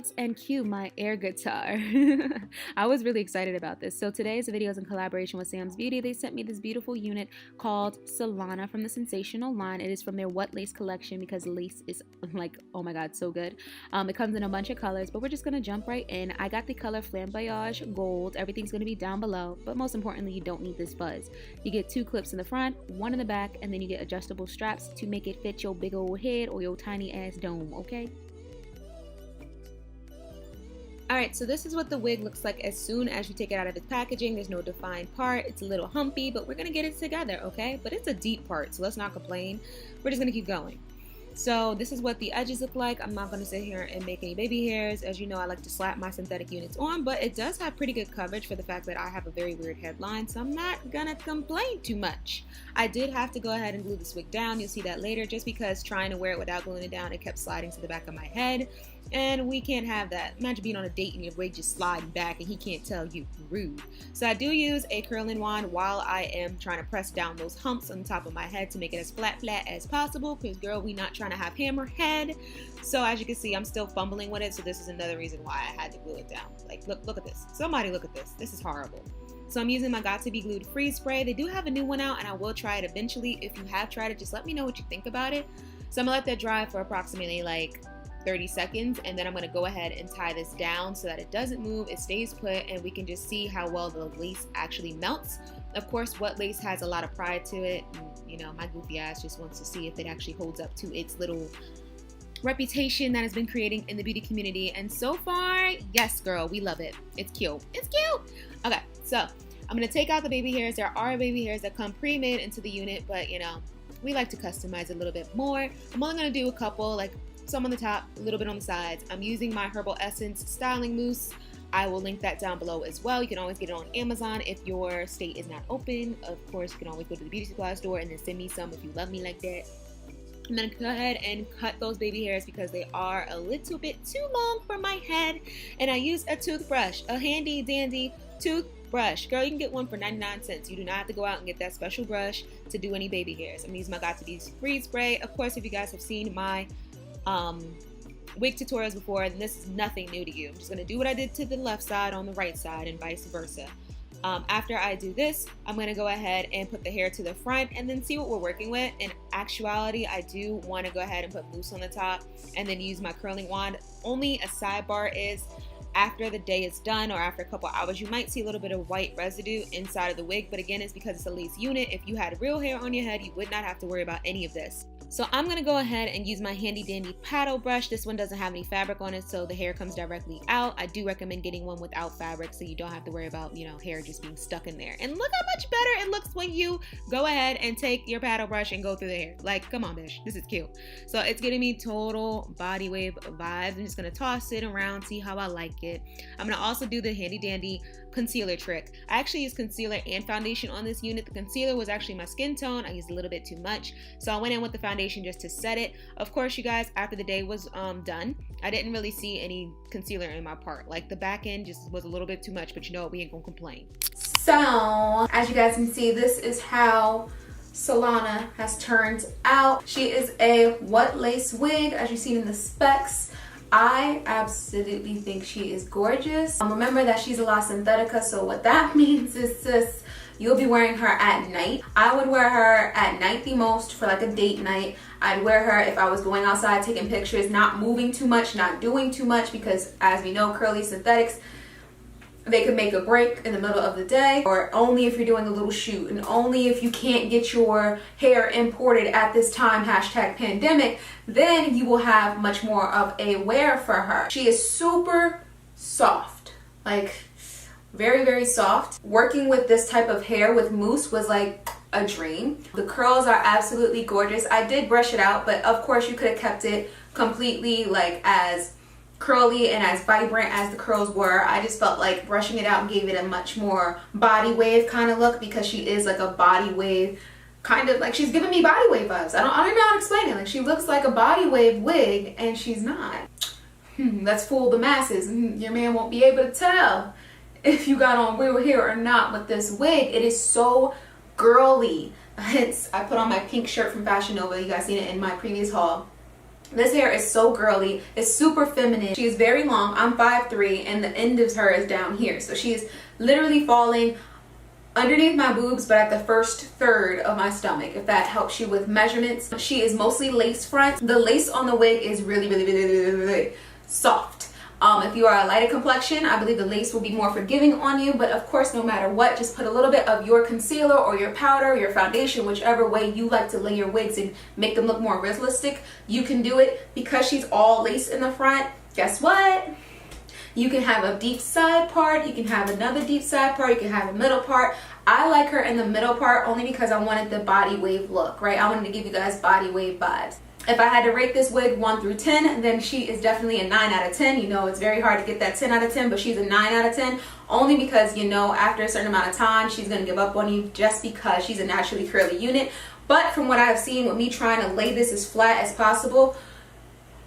relax and cue my air guitar. I was really excited about this. So today's video is in collaboration with Sam's Beauty. They sent me this beautiful unit called Solana from the Sensationnel line. It is from their What Lace collection because lace is like, oh my god, so good. It comes in a bunch of colors, but we're just gonna jump right in. I got the color Flamboyage Gold. Everything's gonna be down below, but most importantly, you don't need this fuzz. You get 2 clips in the front, 1 in the back, and then you get adjustable straps to make it fit your big old head or your tiny ass dome, okay? Alright, so this is what the wig looks like as soon as you take it out of its packaging. There's no defined part. It's a little humpy, but we're going to get it together, okay? But it's a deep part, so let's not complain. We're just going to keep going. So this is what the edges look like. I'm not going to sit here and make any baby hairs. As you know, I like to slap my synthetic units on, but it does have pretty good coverage for the fact that I have a very weird headline, so I'm not going to complain too much. I did have to go ahead and glue this wig down. You'll see that later, just because trying to wear it without gluing it down, it kept sliding to the back of my head. And we can't have that. Imagine being on a date and your wig just sliding back and he can't tell you. Rude. So I do use a curling wand while I am trying to press down those humps on the top of my head to make it as flat as possible, because girl, we not trying to have hammer head. So as you can see, I'm still fumbling with it, so this is another reason why I had to glue it down. Like, look at this. Somebody look at this. This is horrible. So I'm using my Got To Be Glued freeze spray. They do have a new one out and I will try it eventually. If you have tried it, just let me know what you think about it. So I'm gonna let that dry for approximately like 30 seconds, and then I'm going to go ahead and tie this down so that it doesn't move, it stays put, and we can just see how well the lace actually melts. Of course, What Lace has a lot of pride to it, and, you know, my goofy ass just wants to see if it actually holds up to its little reputation that has been creating in the beauty community, and so far, yes girl, we love it. It's cute. It's cute. Okay, so I'm going to take out the baby hairs. There are baby hairs that come pre-made into the unit, but you know, we like to customize a little bit more. I'm only going to do a couple, like some on the top, a little bit on the sides. I'm using my Herbal Essence styling mousse. I will link that down below as well. You can always get it on Amazon if your state is not open. Of course, you can always go to the beauty supply store and then send me some if you love me like that. I'm gonna go ahead and cut those baby hairs because they are a little bit too long for my head. And I use a toothbrush, a handy dandy toothbrush. Girl, you can get one for 99 cents. You do not have to go out and get that special brush to do any baby hairs. I'm using my Got To Be freeze spray. Of course, if you guys have seen my wig tutorials before, and this is nothing new to you. I'm just going to do what I did to the left side on the right side and vice versa. After I do this, I'm going to go ahead and put the hair to the front and then see what we're working with. In actuality, I do want to go ahead and put mousse on the top and then use my curling wand. Only a sidebar is after the day is done or after a couple hours, you might see a little bit of white residue inside of the wig, but again, it's because it's a lace unit. If you had real hair on your head, you would not have to worry about any of this. So I'm going to go ahead and use my handy dandy paddle brush. This one doesn't have any fabric on it, so the hair comes directly out. I do recommend getting one without fabric so you don't have to worry about, you know, hair just being stuck in there. And look how much better it looks when you go ahead and take your paddle brush and go through the hair. Like, come on, bitch. This is cute. So it's getting me total body wave vibes. I'm just going to toss it around, see how I like it. I'm going to also do the handy dandy concealer trick. I actually used concealer and foundation on this unit. The concealer was actually my skin tone. I used a little bit too much, so I went in with the foundation just to set it. Of course, you guys, after the day was done, I didn't really see any concealer in my part. Like the back end just was a little bit too much, but you know what, we ain't gonna complain. So as you guys can see, this is how Solana has turned out. She is a What Lace wig, as you've seen in the specs. I absolutely think she is gorgeous. Remember that she's a La Synthetica, so what that means is, sis, you'll be wearing her at night. I would wear her at night the most for like a date night. I'd wear her if I was going outside taking pictures, not moving too much, not doing too much, because as we know, curly synthetics, they could make a break in the middle of the day, or only if you're doing a little shoot, and only if you can't get your hair imported at this time, hashtag pandemic, then you will have much more of a wear for her. She is super soft, like very, very soft. Working with this type of hair with mousse was like a dream. The curls are absolutely gorgeous. I did brush it out, but of course you could have kept it completely like as curly and as vibrant as the curls were. I just felt like brushing it out gave it a much more body wave kind of look, because she is like a body wave, kind of like, she's giving me body wave vibes. I don't know how to explain it. Like, she looks like a body wave wig and she's not. Let's fool the masses. Your man won't be able to tell if you got on real hair or not with this wig. It is so girly. I put on my pink shirt from Fashion Nova. You guys seen it in my previous haul. This hair is so girly. It's super feminine. She is very long. I'm 5'3", and the end of her is down here. So she is literally falling underneath my boobs, but at the first third of my stomach, if that helps you with measurements. She is mostly lace front. The lace on the wig is really soft. If you are a lighter complexion, I believe the lace will be more forgiving on you, but of course, no matter what, just put a little bit of your concealer or your powder, your foundation, whichever way you like to lay your wigs and make them look more realistic, you can do it. Because she's all lace in the front, guess what? You can have a deep side part, you can have another deep side part, you can have a middle part. I like her in the middle part only because I wanted the body wave look, right? I wanted to give you guys body wave vibes. If I had to rate this wig 1 through 10, then she is definitely a 9 out of 10. You know, it's very hard to get that 10 out of 10, but she's a 9 out of 10 only because, you know, after a certain amount of time, she's going to give up on you just because she's a naturally curly unit. But from what I've seen with me trying to lay this as flat as possible,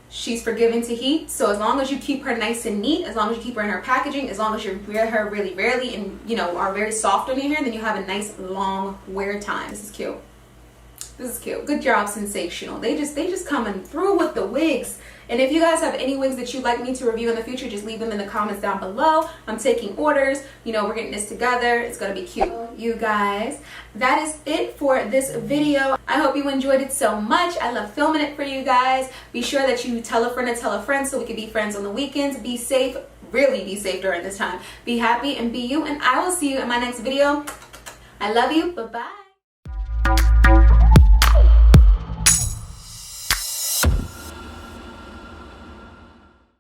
she's forgiving to heat. So as long as you keep her nice and neat, as long as you keep her in her packaging, as long as you wear her really rarely and, you know, are very soft on your hair, then you have a nice long wear time. This is cute. This is cute. Good job, Sensational. They just coming through with the wigs. And if you guys have any wigs that you'd like me to review in the future, just leave them in the comments down below. I'm taking orders. You know, we're getting this together. It's going to be cute. You guys, that is it for this video. I hope you enjoyed it so much. I love filming it for you guys. Be sure that you tell a friend so we can be friends on the weekends. Be safe. Really be safe during this time. Be happy and be you. And I will see you in my next video. I love you. Bye-bye.